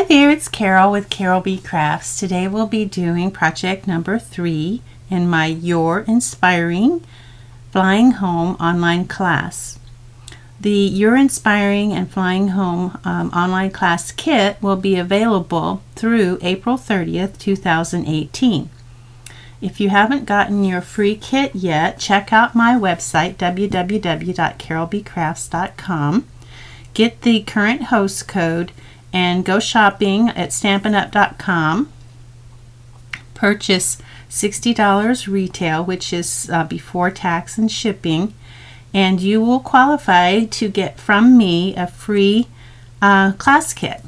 Hi there, it's Carol with Carol B Crafts. Today we'll be doing project number 3 in my You're Inspiring Flying Home online class. The You're Inspiring and Flying Home online class kit will be available through April 30th, 2018. If you haven't gotten your free kit yet, check out my website, www.carolbcrafts.com. Get the current host code and go shopping at stampinup.com. Purchase $60 retail, which is before tax and shipping, and you will qualify to get from me a free class kit.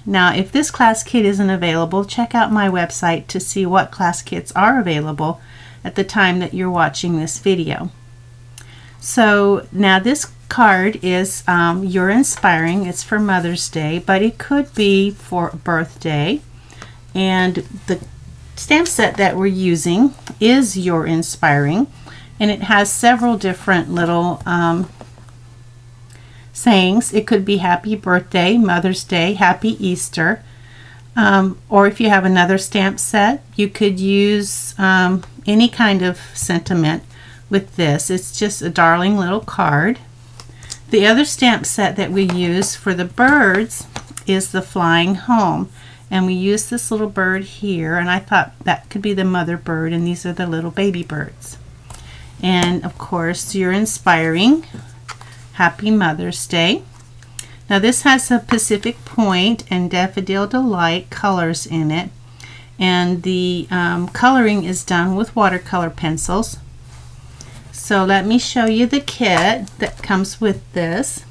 Now, if this class kit isn't available, check out my website to see what class kits are available at the time that you're watching this video. So now this card is You're Inspiring. It's for Mother's Day, but it could be for a birthday. And the stamp set that we're using is You're Inspiring, and it has several different little sayings. It could be Happy Birthday, Mother's Day, Happy Easter, or if you have another stamp set, you could use any kind of sentiment with this. It's just a darling little card. The other stamp set that we use for the birds is the Flying Home, and we use this little bird here, and I thought that could be the mother bird, and these are the little baby birds. And of course, You're Inspiring, Happy Mother's Day. Now this has a Pacific Point and Daffodil Delight colors in it, and the coloring is done with watercolor pencils. So let me show you the kit that comes with this.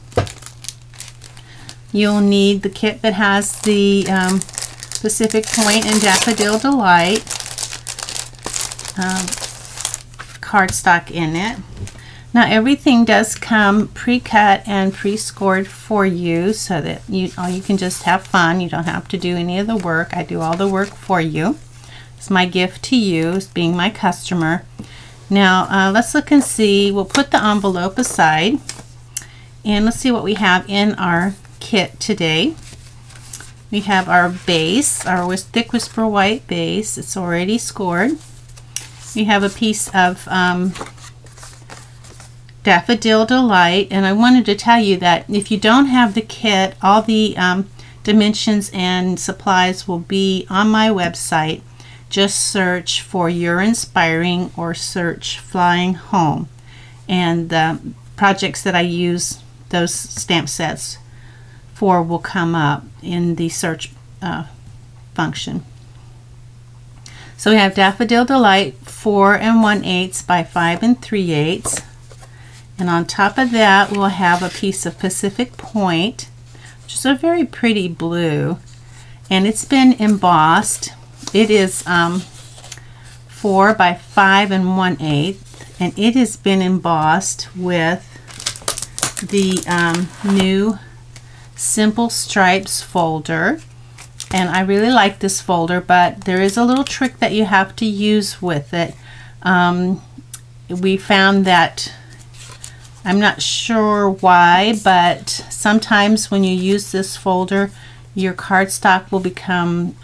You'll need the kit that has the Pacific Point and Daffodil Delight cardstock in it. Now everything does come pre-cut and pre-scored for you, so that you can just have fun. You don't have to do any of the work. I do all the work for you. It's my gift to you as being my customer. Now let's look and see. We'll put the envelope aside and let's see what we have in our kit today. We have our base, our Thick Whisper White base. It's already scored. We have a piece of Daffodil Delight, and I wanted to tell you that if you don't have the kit, all the dimensions and supplies will be on my website. Just search for You're Inspiring or search Flying Home, and the projects that I use those stamp sets for will come up in the search function. So we have Daffodil Delight 4 1/8 by 5 3/8, and on top of that we'll have a piece of Pacific Point, which is a very pretty blue, and it's been embossed. It is 4 by 5 1/8, and it has been embossed with the new Simple Stripes folder, and I really like this folder, but there is a little trick that you have to use with it. We found that, I'm not sure why, but sometimes when you use this folder, your cardstock will become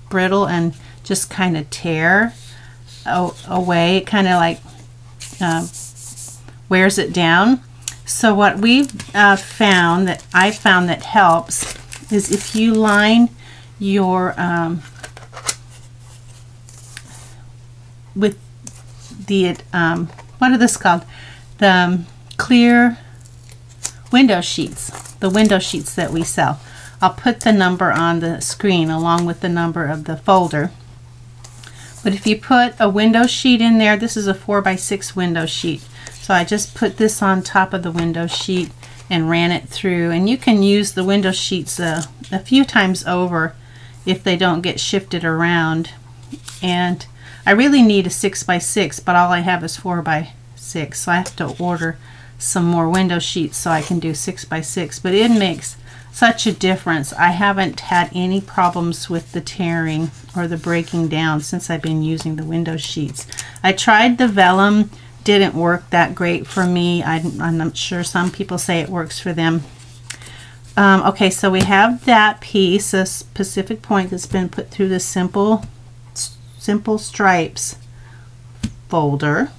brittle and just kind of tear away. It kind of like wears it down. So what we've found that helps is if you line your with the what are this called, the clear window sheets, the window sheets that we sell. I'll put the number on the screen along with the number of the folder. But if you put a window sheet in there, this is a 4 by 6 window sheet. So I just put this on top of the window sheet and ran it through. And you can use the window sheets a few times over if they don't get shifted around. And I really need a 6 by 6, but all I have is 4 by 6. So I have to order some more window sheets so I can do 6 by 6. But it makes such a difference. I haven't had any problems with the tearing or the breaking down since I've been using the window sheets. I tried the vellum, didn't work that great for me. I'm not sure, some people say it works for them. Okay, so we have that piece, a Pacific Point that's been put through the Simple Stripes folder.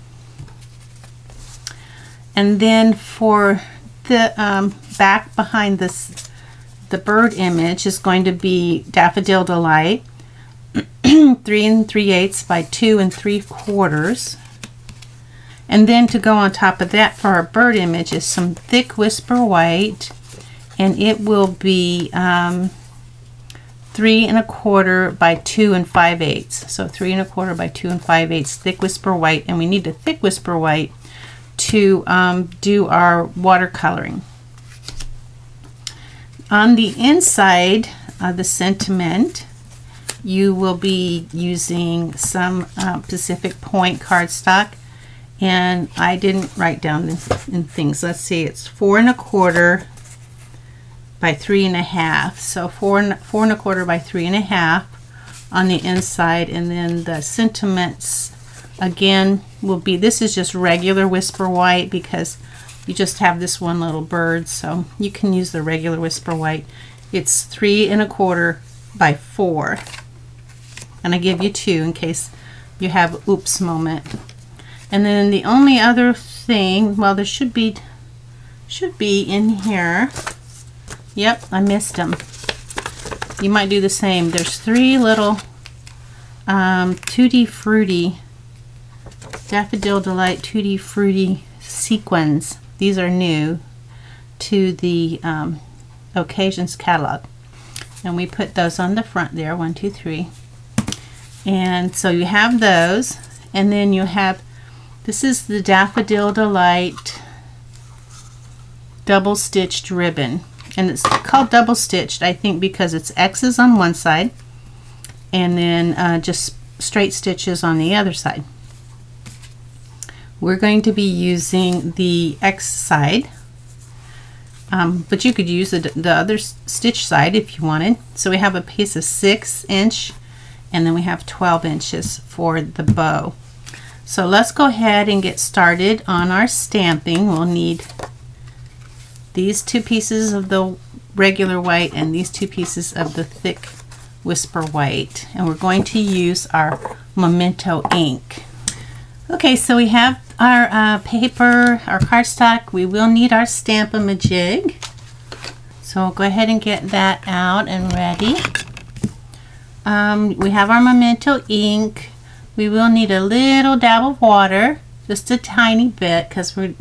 And then for the back behind this, the bird image is going to be Daffodil Delight, 3 3/8 by 2 3/4. And then to go on top of that for our bird image is some thick Whisper White, and it will be 3 1/4 by 2 5/8. So 3 1/4 by 2 5/8 thick Whisper White, and we need a thick Whisper White to do our watercoloring. On the inside of the sentiment, you will be using some Pacific Point cardstock, and I didn't write down in things. Let's see, it's 4 1/4 by 3 1/2. So 4 1/4 by 3 1/2 on the inside, and then the sentiments again will be, this is just regular Whisper White because you just have this one little bird, so you can use the regular Whisper White. It's 3 1/4 by 4, and I give you 2 in case you have oops moment. And then the only other thing, well, there should be in here. Yep, I missed them. You might do the same. There's 3 little Tutti Frutti, Daffodil Delight Tutti Frutti sequins. These are new to the Occasions catalog, and we put those on the front there, 1 2 3. And so you have those, and then you have, this is the Daffodil Delight double stitched ribbon, and it's called double stitched, I think, because it's X's on one side and then just straight stitches on the other side. We're going to be using the X side, but you could use the other stitch side if you wanted. So we have a piece of 6 inch, and then we have 12 inches for the bow. So let's go ahead and get started on our stamping. We'll need these 2 pieces of the regular white and these 2 pieces of the thick Whisper White, and we're going to use our Memento ink. Okay, so we have our paper, our cardstock. We will need our Stamp-A-Majig. So we'll go ahead and get that out and ready. We have our Memento ink. We will need a little dab of water, just a tiny bit, because we're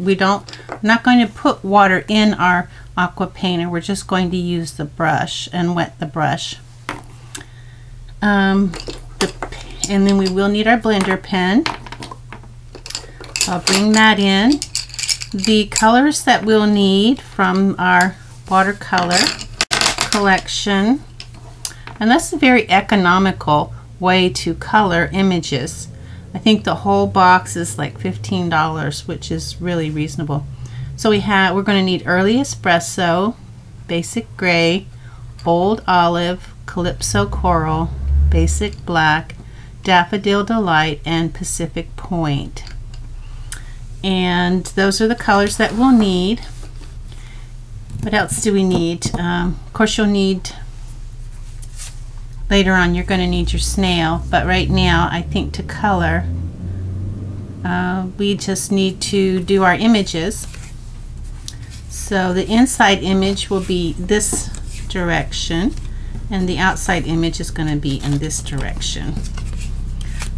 not going to put water in our aqua painter. We're just going to use the brush and wet the brush. And then we will need our blender pen. I'll bring that in. The colors that we'll need from our watercolor collection, and that's a very economical way to color images. I think the whole box is like $15, which is really reasonable. So we're going to need Early Espresso, Basic Gray, Bold Olive, Calypso Coral, Basic Black, Daffodil Delight, and Pacific Point. And those are the colors that we'll need. What else do we need? Of course, you'll need, later on you're going to need your snail, but right now I think to color we just need to do our images. So the inside image will be this direction, and the outside image is going to be in this direction.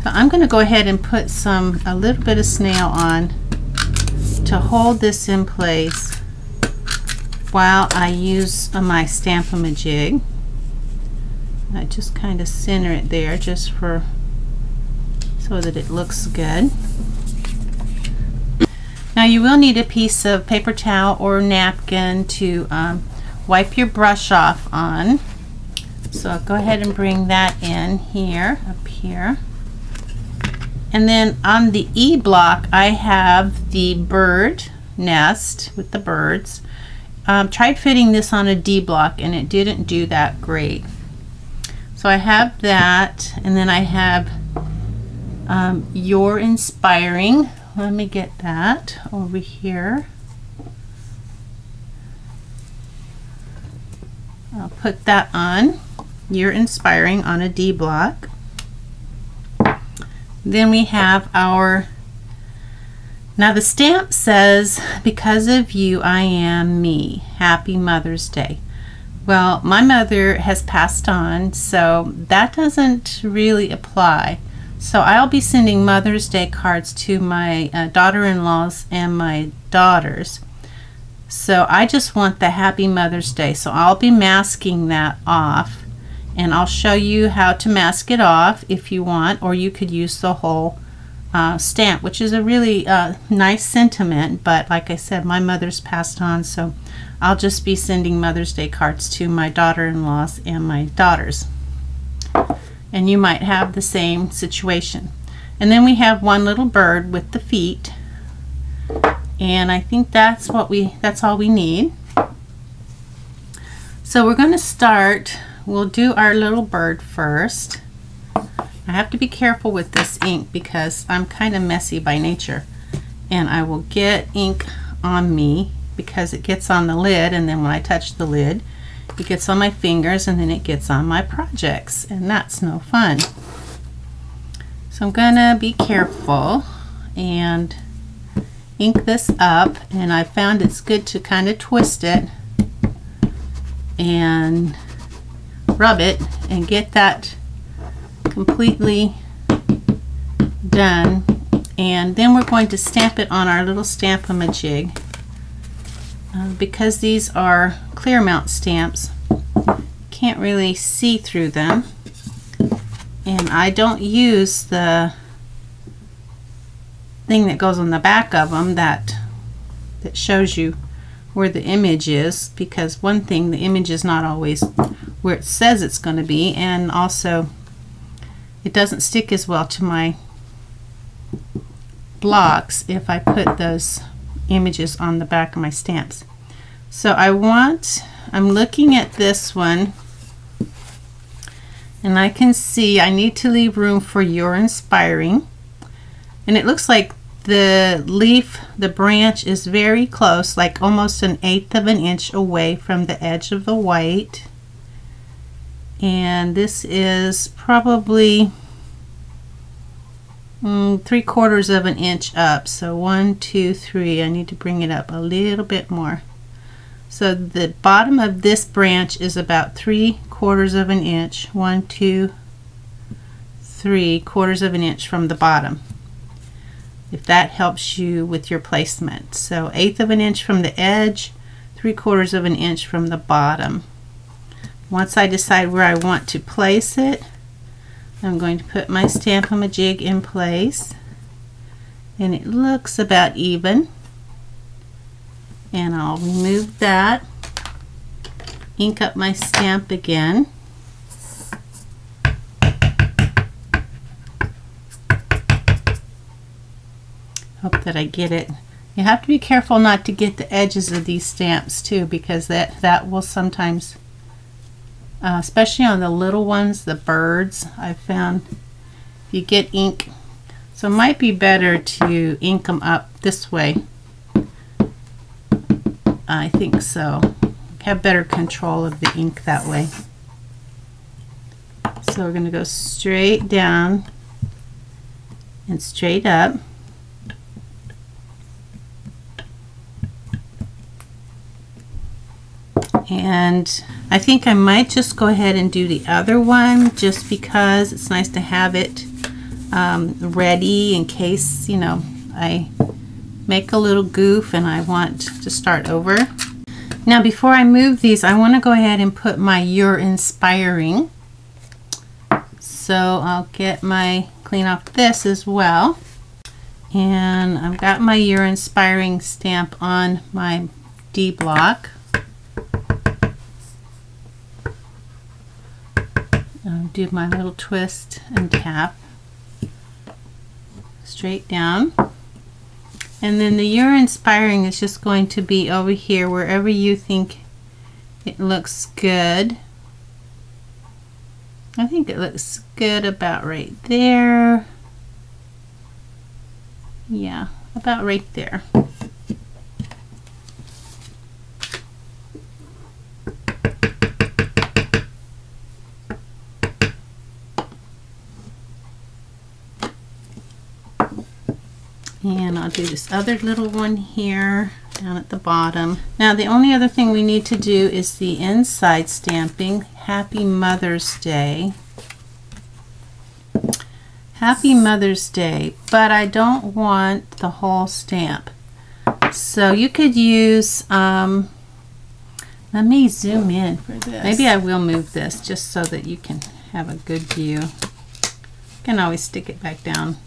So I'm going to go ahead and put a little bit of snail on to hold this in place while I use my Stamp-A-Majig. I just kind of center it there just so that it looks good. Now you will need a piece of paper towel or napkin to wipe your brush off on. So I'll go ahead and bring that in here, up here. And then on the E block I have the bird nest with the birds. Tried fitting this on a D block and it didn't do that great. So I have that, and then I have You're Inspiring. Let me get that over here. I'll put that on. You're Inspiring on a D block. Then we have our, now the stamp says, because of you I am me. Happy Mother's Day. Well, my mother has passed on, so that doesn't really apply. So I'll be sending Mother's Day cards to my daughter-in-laws and my daughters. So I just want the Happy Mother's Day. So I'll be masking that off, and I'll show you how to mask it off if you want, or you could use the whole stamp, which is a really nice sentiment. But like I said, my mother's passed on, so I'll just be sending Mother's Day cards to my daughter-in-laws and my daughters. And you might have the same situation. And then we have one little bird with the feet, and I think that's all we need. So we're going to start. We'll do our little bird first. I have to be careful with this ink because I'm kind of messy by nature, and I will get ink on me because it gets on the lid, and then when I touch the lid it gets on my fingers, and then it gets on my projects, and that's no fun. So I'm gonna be careful and ink this up, and I found it's good to kind of twist it and rub it and get that completely done. And then we're going to stamp it on our little Stamp-A-Majig. Because these are clear mount stamps, can't really see through them, and I don't use the thing that goes on the back of them that shows you where the image is, because one thing, the image is not always where it says it's going to be, and also it doesn't stick as well to my blocks if I put those images on the back of my stamps. So I'm looking at this one, and I can see I need to leave room for You're Inspiring, and it looks like the leaf, the branch is very close, like almost 1/8 of an inch away from the edge of the white, and this is probably 3/4 of an inch up. So 1, 2, 3. I need to bring it up a little bit more. So the bottom of this branch is about 3/4 of an inch. 1, 2, 3/4 of an inch from the bottom, if that helps you with your placement. So 1/8 of an inch from the edge, 3/4 of an inch from the bottom. Once I decide where I want to place it, I'm going to put my Stamp-A-Majig in place, and it looks about even, and I'll remove that, ink up my stamp again, hope that I get it. You have to be careful not to get the edges of these stamps too, because that will sometimes, especially on the little ones, the birds, I've found if you get ink, so it might be better to ink them up this way. I think so. Have better control of the ink that way. So we're going to go straight down and straight up. And I think I might just go ahead and do the other one, just because it's nice to have it ready in case, you know, I make a little goof and I want to start over. Now before I move these, I want to go ahead and put my You're Inspiring. So I'll get my, clean off this as well. And I've got my You're Inspiring stamp on my D block. I'll do my little twist and tap straight down. And then the You're Inspiring is just going to be over here wherever you think it looks good. I think it looks good about right there. Yeah, about right there. And I'll do this other little one here down at the bottom. Now the only other thing we need to do is the inside stamping. Happy Mother's Day. Happy Mother's Day, but I don't want the whole stamp. So you could use, let me zoom in for this. Maybe I will move this just so that you can have a good view. You can always stick it back down.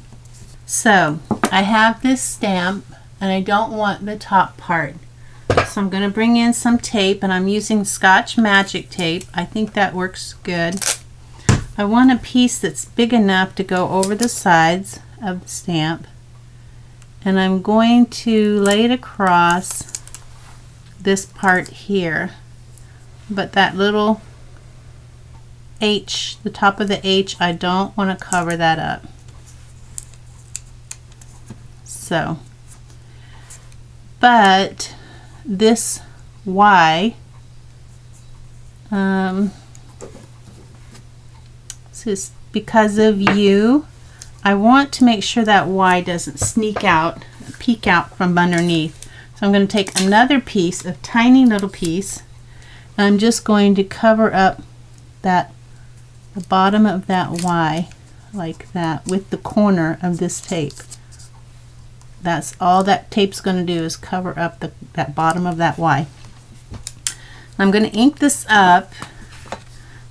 So I have this stamp and I don't want the top part. So I'm going to bring in some tape, and I'm using Scotch Magic tape. I think that works good. I want a piece that's big enough to go over the sides of the stamp, and I'm going to lay it across this part here. But that little H, the top of the H, I don't want to cover that up. So, but this Y, this is because of you. I want to make sure that Y doesn't sneak out, peek out from underneath. So I'm going to take another piece, a tiny little piece, and I'm just going to cover up that, the bottom of that Y, like that, with the corner of this tape. That's all that tape's going to do, is cover up that bottom of that Y. I'm going to ink this up,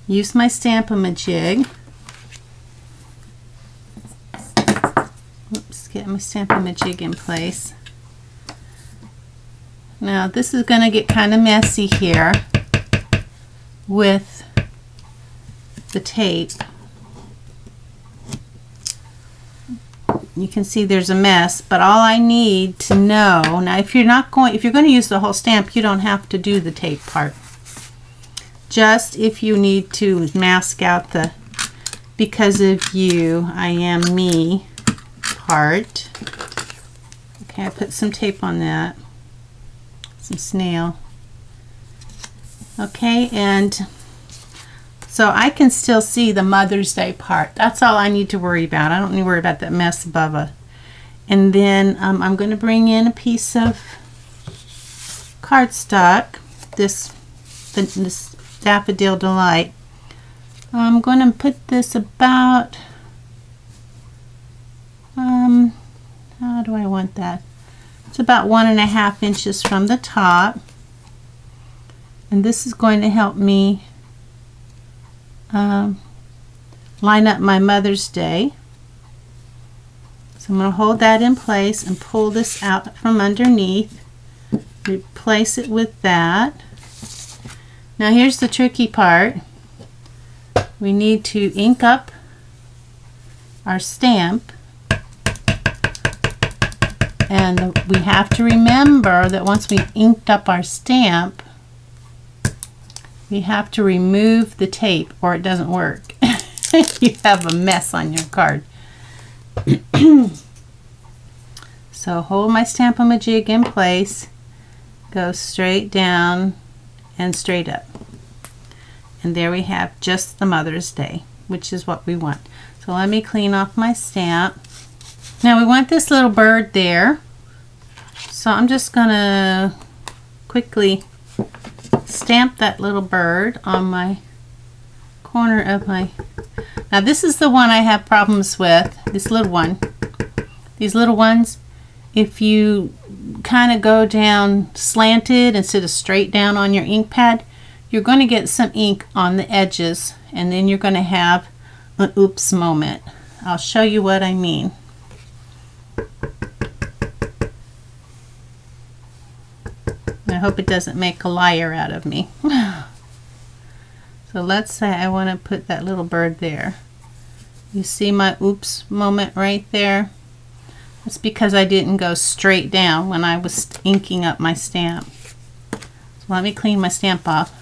use my Stamp-A-Majig. Oops, get my Stamp-A-Majig in place. Now this is going to get kind of messy here with the tape. You can see there's a mess, but all I need to know, now if you're going to use the whole stamp, you don't have to do the tape part. Just if you need to mask out the because of you, I am me part. Okay, I put some tape on that, some snail. Okay, and so I can still see the Mother's Day part. That's all I need to worry about. I don't need to worry about that mess above it. And then I'm going to bring in a piece of cardstock, this Daffodil Delight. I'm going to put this about, how do I want that? It's about 1.5 inches from the top. And this is going to help me line up my Mother's Day. So I'm going to hold that in place and pull this out from underneath, replace it with that. Now here's the tricky part. We need to ink up our stamp, and we have to remember that once we've inked up our stamp, you have to remove the tape or it doesn't work. You have a mess on your card. So hold my Stamp-A-Majig in place, go straight down and straight up. And there we have just the Mother's Day, which is what we want. So let me clean off my stamp. Now we want this little bird there. So I'm just gonna quickly stamp that little bird on my corner of my, now this is the one I have problems with, this little one. These little ones, if you kind of go down slanted instead of straight down on your ink pad, you're going to get some ink on the edges, and then you're going to have an oops moment. I'll show you what I mean. I hope it doesn't make a liar out of me. So let's say I want to put that little bird there. You see my oops moment right there? That's because I didn't go straight down when I was inking up my stamp. So let me clean my stamp off.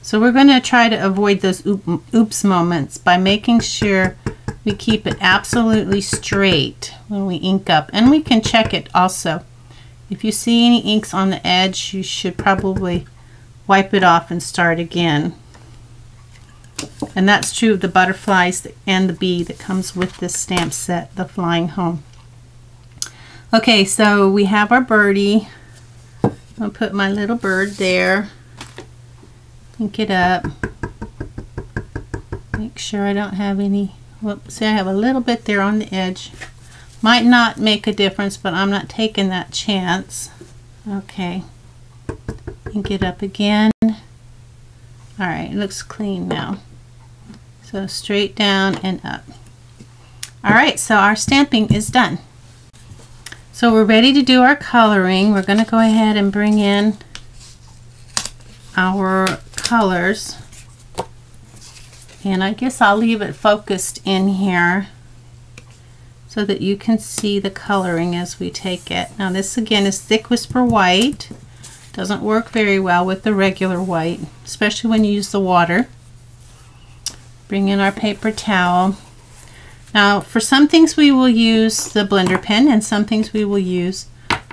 So we're going to try to avoid those oops moments by making sure we keep it absolutely straight when we ink up. And we can check it also. If you see any inks on the edge, you should probably wipe it off and start again. And that's true of the butterflies and the bee that comes with this stamp set, the Flying Home. Okay, so we have our birdie. I'll put my little bird there. Pink it up. Make sure I don't have any. Whoops, see, I have a little bit there on the edge. Might not make a difference, but I'm not taking that chance. Okay. Pink it up again. Alright, it looks clean now. So straight down and up. Alright, so our stamping is done. So we're ready to do our coloring. We're going to go ahead and bring in our colors. And I guess I'll leave it focused in here so that you can see the coloring as we take it. Now this again is Thick Whisper White. Doesn't work very well with the regular white, especially when you use the water. Bring in our paper towel. Now for some things we will use the blender pen and some things we will use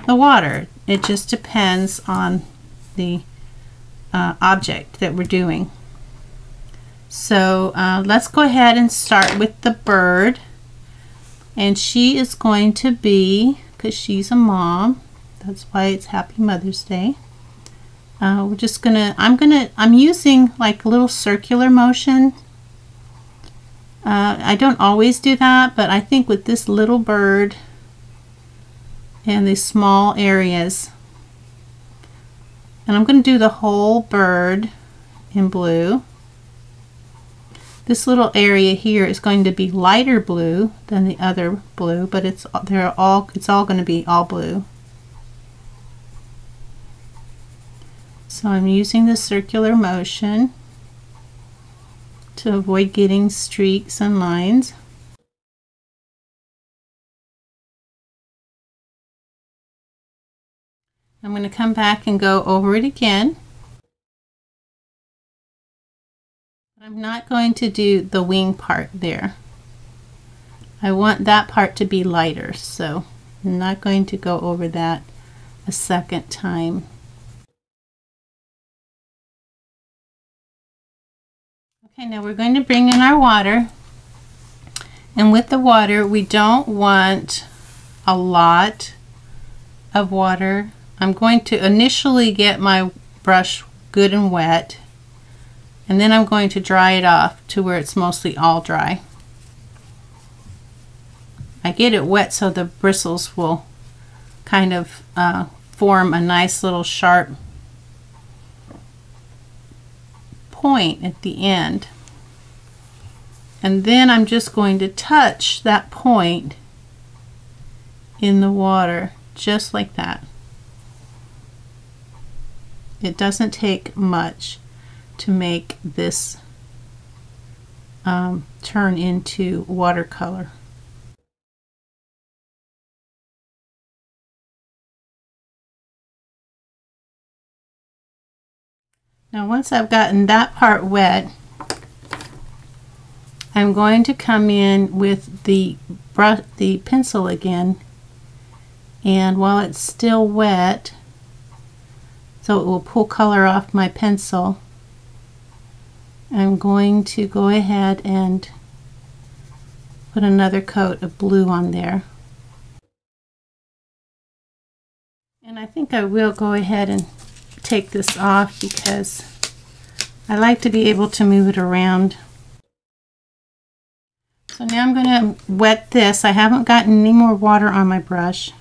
the water. It just depends on the object that we're doing. So let's go ahead and start with the bird. And she is going to be, because she's a mom, that's why it's Happy Mother's Day. We're just gonna, I'm using like a little circular motion. I don't always do that, but I think with this little bird and these small areas, and I'm going to do the whole bird in blue. This little area here is going to be lighter blue than the other blue, but it's all going to be all blue. So I'm using the circular motion to avoid getting streaks and lines. I'm going to come back and go over it again. I'm not going to do the wing part there. I want that part to be lighter, so I'm not going to go over that a second time. Okay, now we're going to bring in our water, and with the water we don't want a lot of water. I'm going to initially get my brush good and wet, and then I'm going to dry it off to where it's mostly all dry. I get it wet so the bristles will kind of form a nice little sharp point at the end, and then I'm just going to touch that point in the water just like that. It doesn't take much to make this turn into watercolor. Now once I've gotten that part wet, I'm going to come in with the pencil again, and while it's still wet, so it will pull color off my pencil, I'm going to go ahead and put another coat of blue on there. And I think I will go ahead and take this off because I like to be able to move it around. So now I'm going to wet this. I haven't gotten any more water on my brush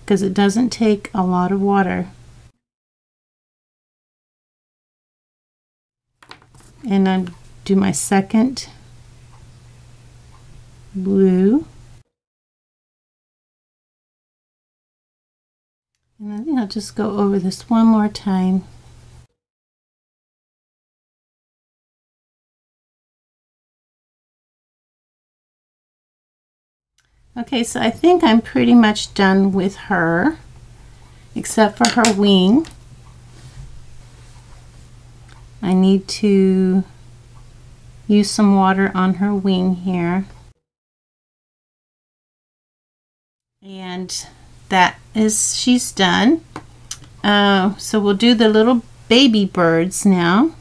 because it doesn't take a lot of water. And I'll do my second blue. And I think I'll just go over this one more time. Okay, so I think I'm pretty much done with her, except for her wing. I need to use some water on her wing here. And that is, she's done. So we'll do the little baby birds now.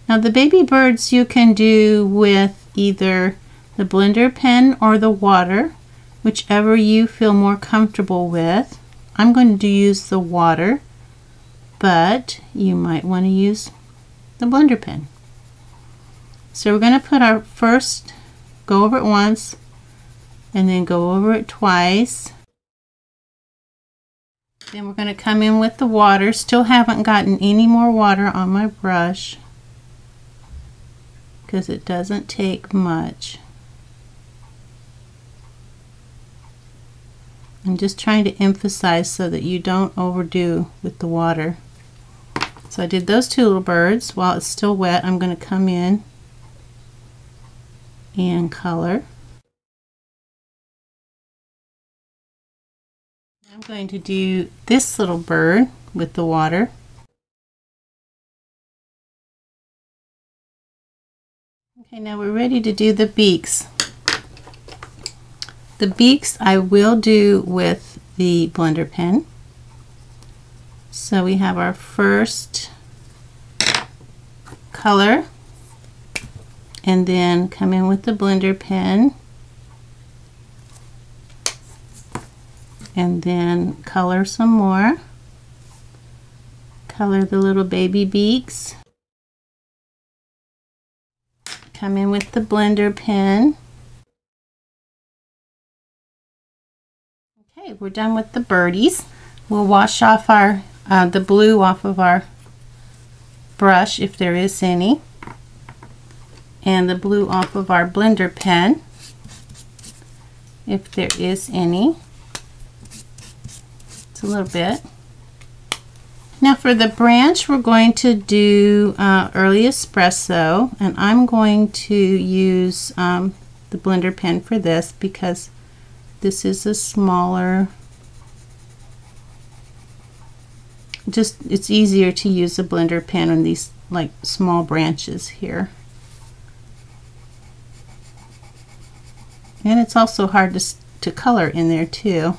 Now the baby birds you can do with either the blender pen or the water. whichever you feel more comfortable with. I'm going to use the water, but you might want to use the blender pen. So we're going to put our first, go over it once, and then go over it twice. Then we're going to come in with the water. Still haven't gotten any more water on my brush because it doesn't take much. I'm just trying to emphasize so that you don't overdo with the water. So I did those two little birds. While it's still wet, I'm going to come in and color. I'm going to do this little bird with the water. Okay, now we're ready to do the beaks. The beaks I will do with the blender pen. So we have our first color, and then come in with the blender pen, and then color some more. Color the little baby beaks. Come in with the blender pen. Okay, we're done with the birdies. We'll wash off our the blue off of our brush if there is any, and the blue off of our blender pen if there is any. It's a little bit. Now for the branch, we're going to do early espresso, and I'm going to use the blender pen for this because this is a smaller, it's easier to use a blender pen on these like small branches here. And it's also hard to color in there too.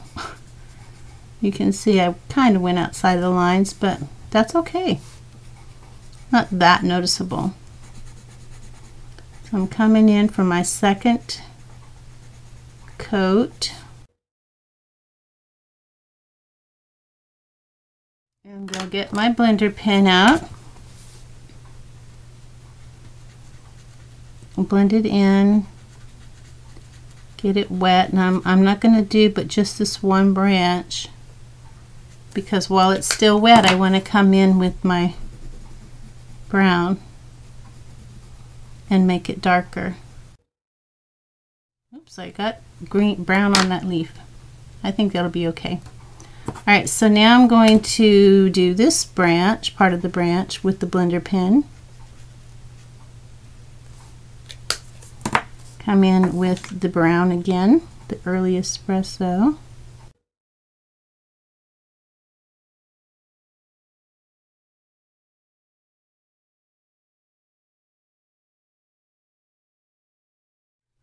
You can see I kind of went outside the lines, but that's okay. Not that noticeable. So I'm coming in for my second coat. And I'll get my blender pen out. Blend it in. Get it wet. And I'm not going to do but just this one branch, because while it's still wet I want to come in with my brown and make it darker. Oops, I got brown on that leaf. I think that'll be okay. Alright, so now I'm going to do this branch, part of the branch, with the blender pen. Come in with the brown again, the early espresso.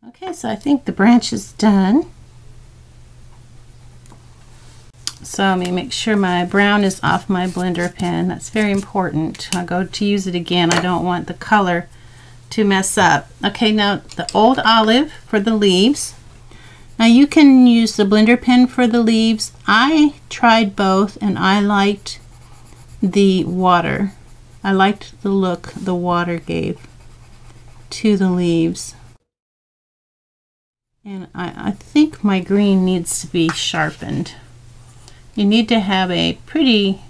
Okay, so I think the branch is done. So let me make sure my brown is off my blender pen. That's very important. I'll go to use it again. I don't want the color to mess up. Okay, now the old olive for the leaves. Now you can use the blender pen for the leaves. I tried both and I liked the water. I liked the look the water gave to the leaves. And I think my green needs to be sharpened. You need to have a pretty,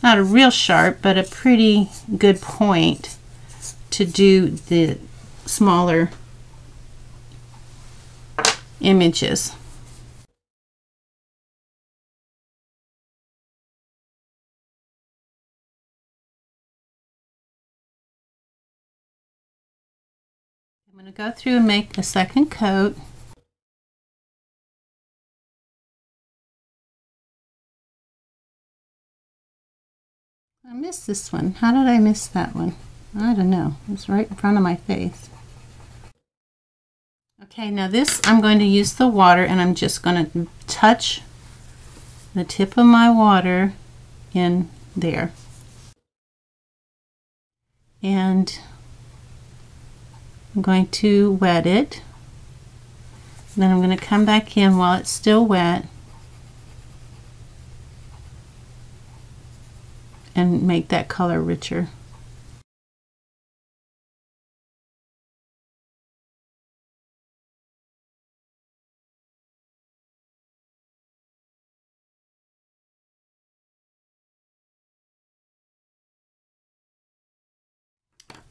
not a real sharp, but a pretty good point to do the smaller images. I'm going to go through and make a second coat. I missed this one. How did I miss that one? I don't know. It's right in front of my face. Okay, now this I'm going to use the water, and I'm just going to touch the tip of my water in there. And I'm going to wet it. Then I'm going to come back in while it's still wet and make that color richer.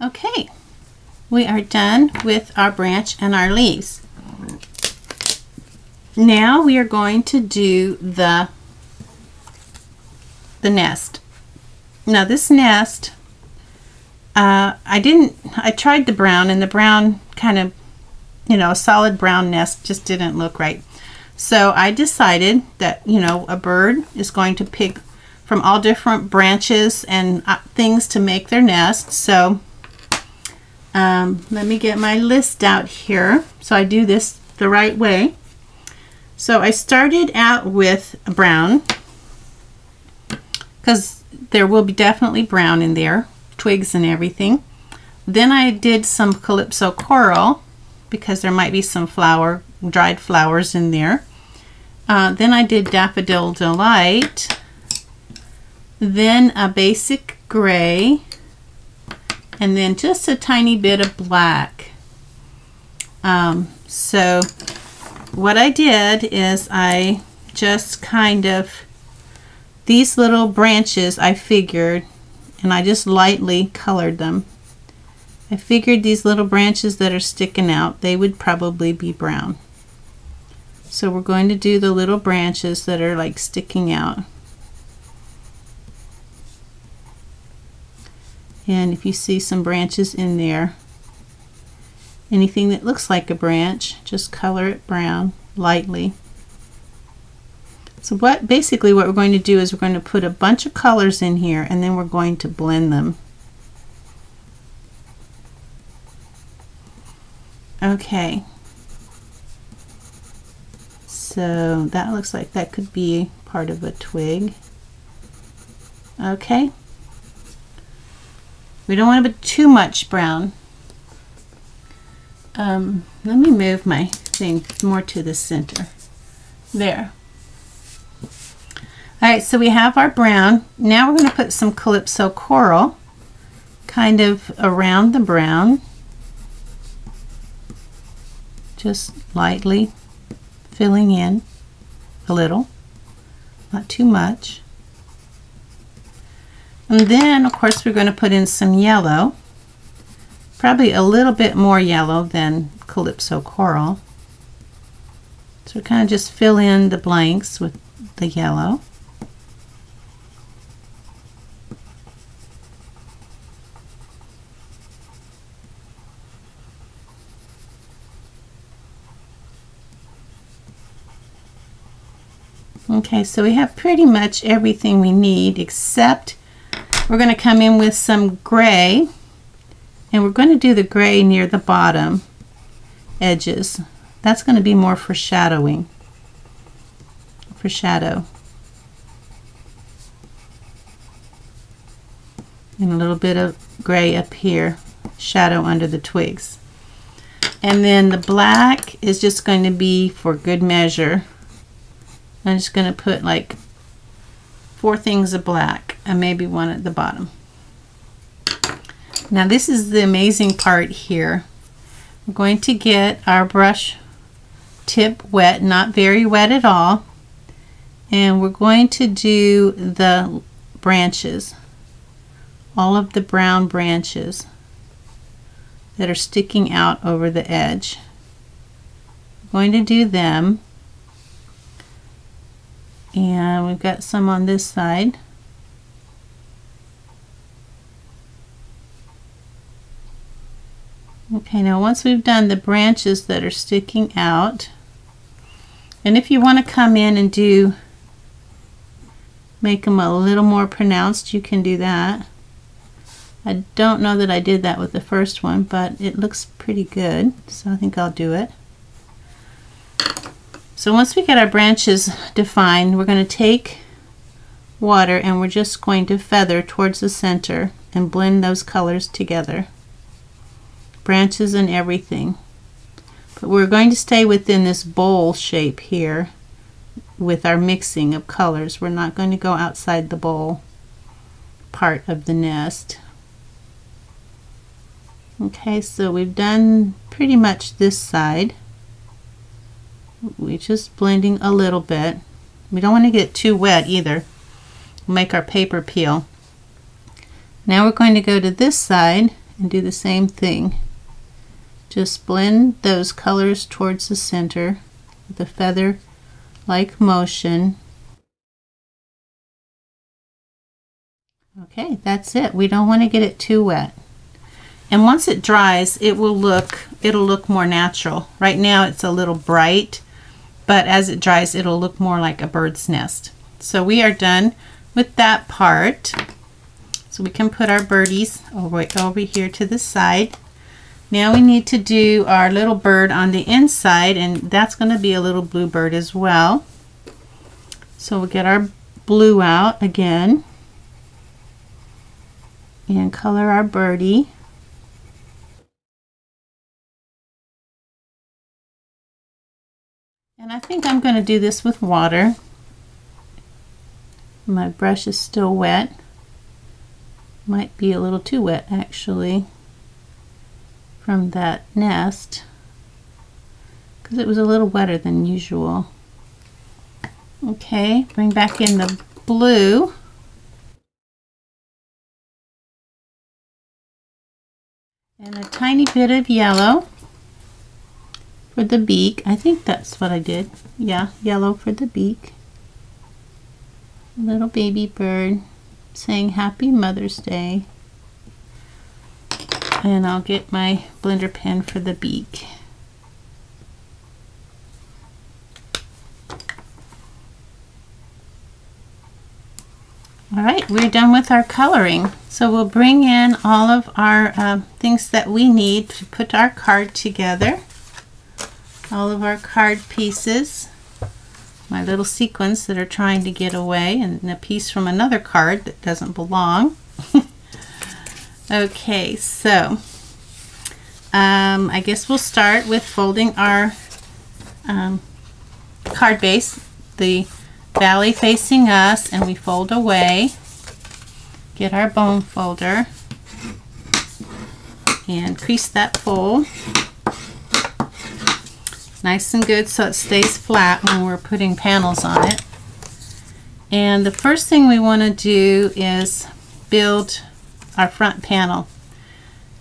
Okay, we are done with our branch and our leaves. Now we are going to do the nest. Now this nest, I tried the brown, and the brown kind of, you know, a solid brown nest just didn't look right. So I decided that, you know, a bird is going to pick from all different branches and things to make their nest. So let me get my list out here so I do this the right way. So I started out with brown, because there will be definitely brown in there, twigs and everything. Then I did some Calypso Coral, because there might be some dried flowers in there. Then I did Daffodil Delight. Then a basic gray. And then just a tiny bit of black. So what I did is I just kind of, these little branches I figured, and I just lightly colored them. I figured these little branches that are sticking out, they would probably be brown. So we're going to do the little branches that are like sticking out. And if you see some branches in there, anything that looks like a branch, just color it brown lightly. So basically what we're going to do is we're going to put a bunch of colors in here, and then we're going to blend them. Okay. So that looks like that could be part of a twig. Okay. We don't want to put too much brown. Let me move my thing more to the center. There. Alright, so we have our brown. Now we're going to put some Calypso Coral kind of around the brown. Just lightly filling in a little, not too much. And then, of course, we're going to put in some yellow, probably a little bit more yellow than Calypso Coral. So we kind of just fill in the blanks with the yellow. Okay, so we have pretty much everything we need, except we're going to come in with some gray, and we're going to do the gray near the bottom edges. That's going to be more for shadowing, for shadow. And a little bit of gray up here, shadow under the twigs. And then the black is just going to be for good measure. I'm just going to put like 4 things of black and maybe one at the bottom. Now this is the amazing part here. We're going to get our brush tip wet, not very wet at all, and we're going to do the branches, all of the brown branches that are sticking out over the edge. I'm going to do them. And we've got some on this side. Okay, now once we've done the branches that are sticking out, and if you want to come in and make them a little more pronounced, you can do that. I don't know that I did that with the first one, but it looks pretty good, so I think I'll do it. So once we get our branches defined, we're going to take water and we're just going to feather towards the center and blend those colors together. Branches and everything. But we're going to stay within this bowl shape here with our mixing of colors. We're not going to go outside the bowl part of the nest. Okay, so we've done pretty much this side. We're just blending a little bit. We don't want to get too wet either. We'll make our paper peel. Now we're going to go to this side and do the same thing. Just blend those colors towards the center with a feather-like motion. Okay, that's it. We don't want to get it too wet. And once it dries, it'll look more natural. Right now it's a little bright, but as it dries, it'll look more like a bird's nest. So we are done with that part. So we can put our birdies over here to the side. Now we need to do our little bird on the inside, and that's going to be a little blue bird as well. So we'll get our blue out again and color our birdie. And I think I'm going to do this with water. My brush is still wet. Might be a little too wet actually from that nest, because it was a little wetter than usual. Okay, bring back in the blue. And a tiny bit of yellow for the beak. I think that's what I did. Yeah, yellow for the beak. Little baby bird saying Happy Mother's Day. And I'll get my blender pen for the beak. Alright, we're done with our coloring. So we'll bring in all of our things that we need to put our card together. All of our card pieces. My little sequins that are trying to get away, and a piece from another card that doesn't belong. Okay, so I guess we'll start with folding our card base, the valley facing us, and we fold away. Get our bone folder and crease that fold nice and good so it stays flat when we're putting panels on it. And the first thing we want to do is build our front panel.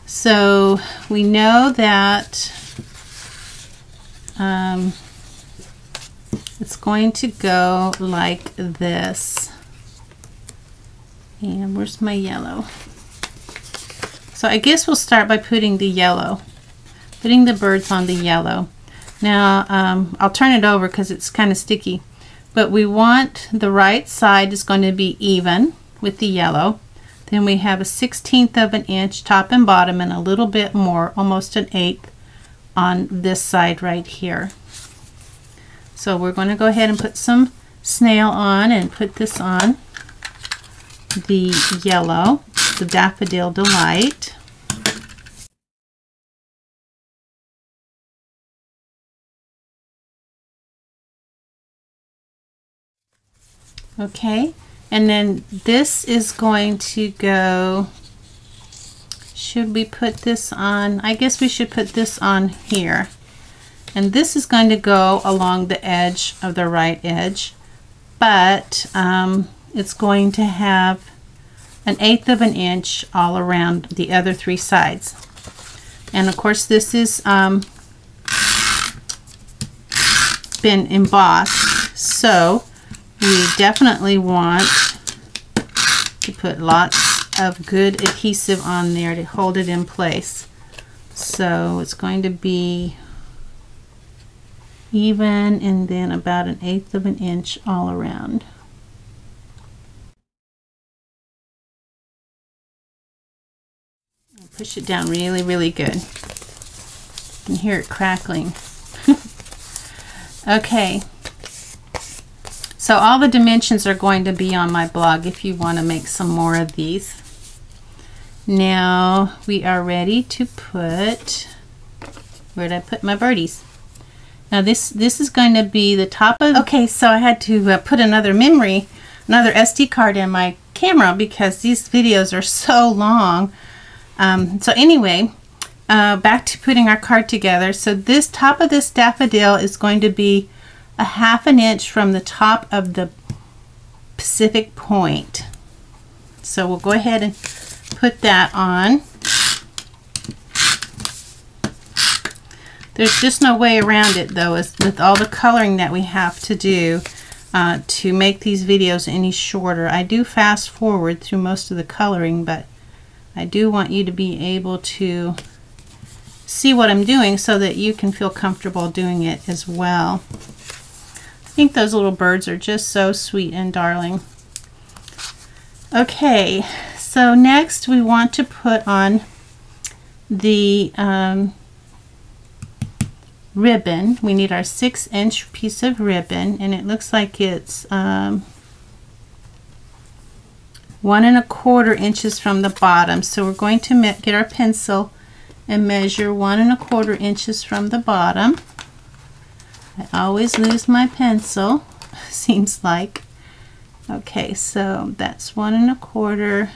So we know that it's going to go like this. And where's my yellow? So I guess we'll start by putting the yellow, putting the birds on the yellow. Now I'll turn it over because it's kind of sticky, but we want the right side is going to be even with the yellow. Then we have a 1/16 of an inch top and bottom, and a little bit more, almost an 1/8 on this side right here. So we're going to go ahead and put some snail on and put this on the yellow, the Daffodil Delight. Okay, and then this is going to go, should we put this on? I guess we should put this on here. And this is going to go along the edge of the right edge, but it's going to have an 1/8 of an inch all around the other three sides. And of course this is been embossed, so we definitely want to put lots of good adhesive on there to hold it in place. So it's going to be even, and then about an 1/8 of an inch all around. Push it down really, really good. You can hear it crackling. Okay. So all the dimensions are going to be on my blog if you want to make some more of these. Now we are ready to put, Where did I put my birdies? Now this is going to be the top of, okay, so I had to put another SD card in my camera because these videos are so long. So anyway, back to putting our card together. So this top of this daffodil is going to be a 1/2 inch from the top of the Pacific point. So we'll go ahead and put that on. There's just no way around it though, with all the coloring that we have to do to make these videos any shorter. I do fast forward through most of the coloring, but I do want you to be able to see what I'm doing so that you can feel comfortable doing it as well. I think those little birds are just so sweet and darling. Okay, so next we want to put on the ribbon. We need our 6-inch piece of ribbon, and it looks like it's 1 1/4 inches from the bottom. So we're going to get our pencil and measure 1 1/4 inches from the bottom. I always lose my pencil, seems like. Okay, so that's 1 1/4,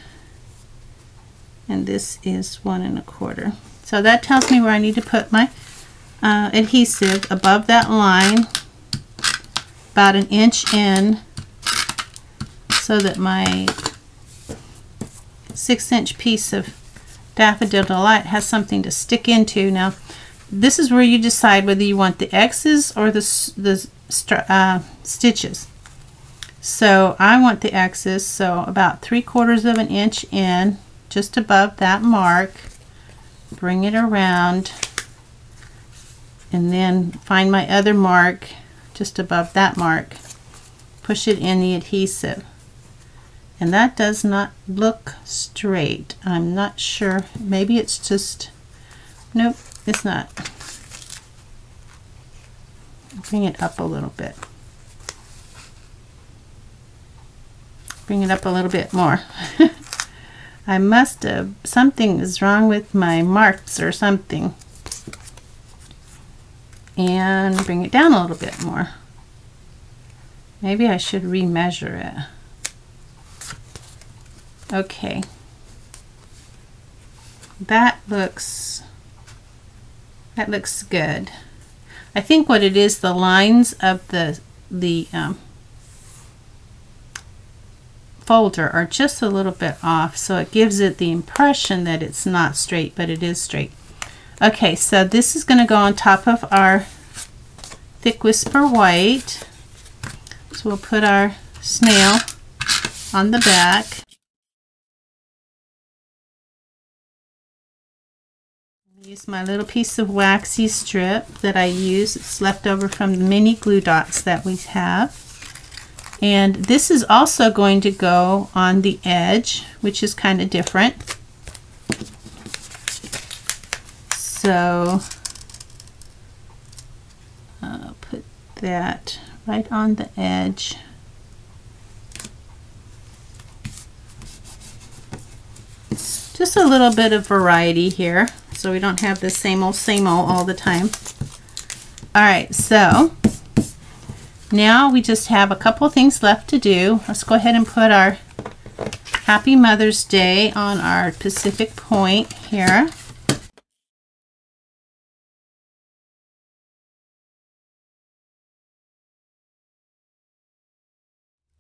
and this is 1 1/4. So that tells me where I need to put my adhesive above that line, about 1 inch in, so that my 6-inch piece of Daffodil Delight has something to stick into. Now this is where you decide whether you want the X's or the stitches. So I want the X's, so about 3/4 of an inch in, just above that mark. Bring it around, and then find my other mark just above that mark. Push it in the adhesive. And that does not look straight. I'm not sure. Maybe it's just, nope, it's not. Bring it up a little bit. Bring it up a little bit more. I must have, something is wrong with my marks or something. And bring it down a little bit more. Maybe I should remeasure it. Okay, that looks good. I think what it is, the lines of the folder are just a little bit off, so it gives it the impression that it's not straight, but it is straight. Okay, so this is going to go on top of our Thick Whisper White. So we'll put our snail on the back. Use my little piece of waxy strip that I use. It's left over from the mini glue dots that we have. And this is also going to go on the edge, which is kind of different. So I'll put that right on the edge. Just a little bit of variety here, so we don't have the same old all the time. Alright, so now we just have a couple things left to do. Let's go ahead and put our Happy Mother's Day on our Pacific point here.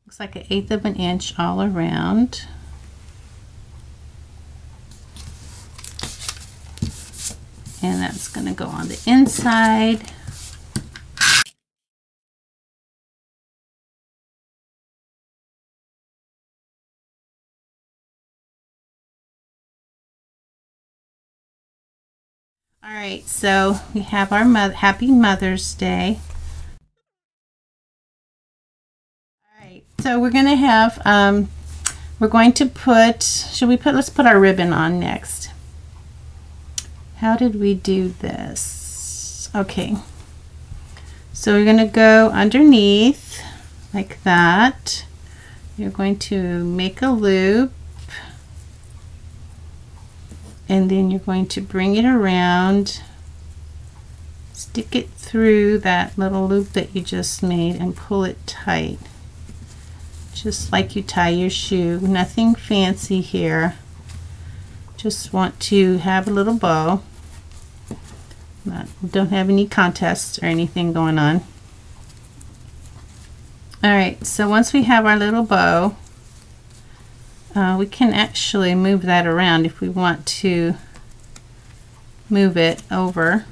Looks like 1/8 of an inch all around. And that's going to go on the inside. Alright, so we have our Happy Mother's Day. Alright, so we're going to have, we're going to put, let's put our ribbon on next. How did we do this? Okay, so we're going to go underneath like that. You're going to make a loop, and then you're going to bring it around stick it through that little loop that you just made and pull it tight, just like you tie your shoe. Nothing fancy here. Just want to have a little bow. Don't have any contests or anything going on. Alright, so once we have our little bow, we can actually move that around if we want to move it over,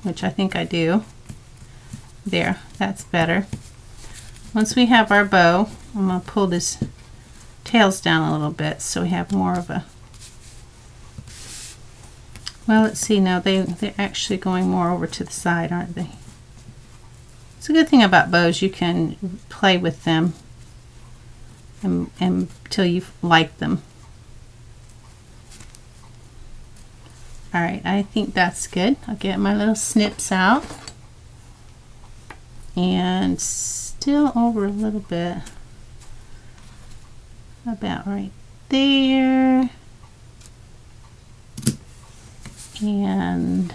which I think I do. There, that's better. Once we have our bow, I'm going to pull this tails down a little bit so we have more of a, well, let's see now, they're actually going more over to the side, aren't they? It's a good thing about bows, you can play with them until you like them. Alright, I think that's good. I'll get my little snips out and still over a little bit, about right there, and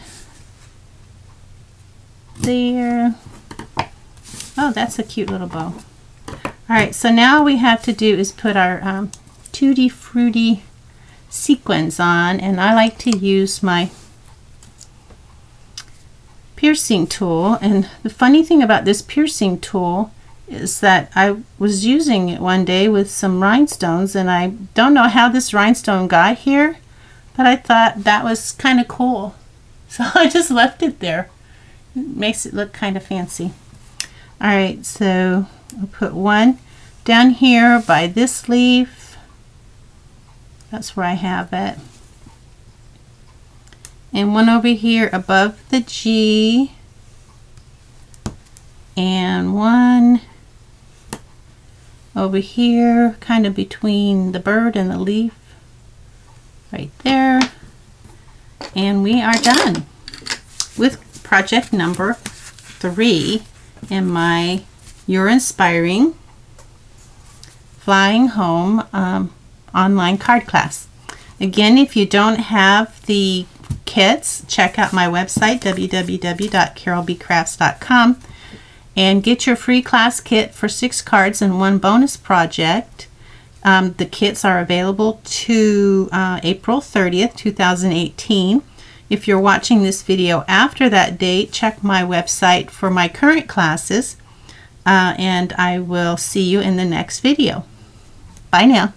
there. Oh, that's a cute little bow. Alright, so now all we have to do is put our Tutti Frutti sequins on, and I like to use my piercing tool. And the funny thing about this piercing tool is that I was using it one day with some rhinestones, and I don't know how this rhinestone got here, but I thought that was kind of cool, so I just left it there. It makes it look kind of fancy. Alright, so I'll put one down here by this leaf. That's where I have it. And one over here above the G. And one over here kind of between the bird and the leaf. Right there. And we are done with project number 3 in my You're Inspiring Flying Home online card class. Again, if you don't have the kits, check out my website www.carolbcrafts.com and get your free class kit for 6 cards and 1 bonus project. The kits are available to April 30th, 2018. If you're watching this video after that date, check my website for my current classes, and I will see you in the next video. Bye now.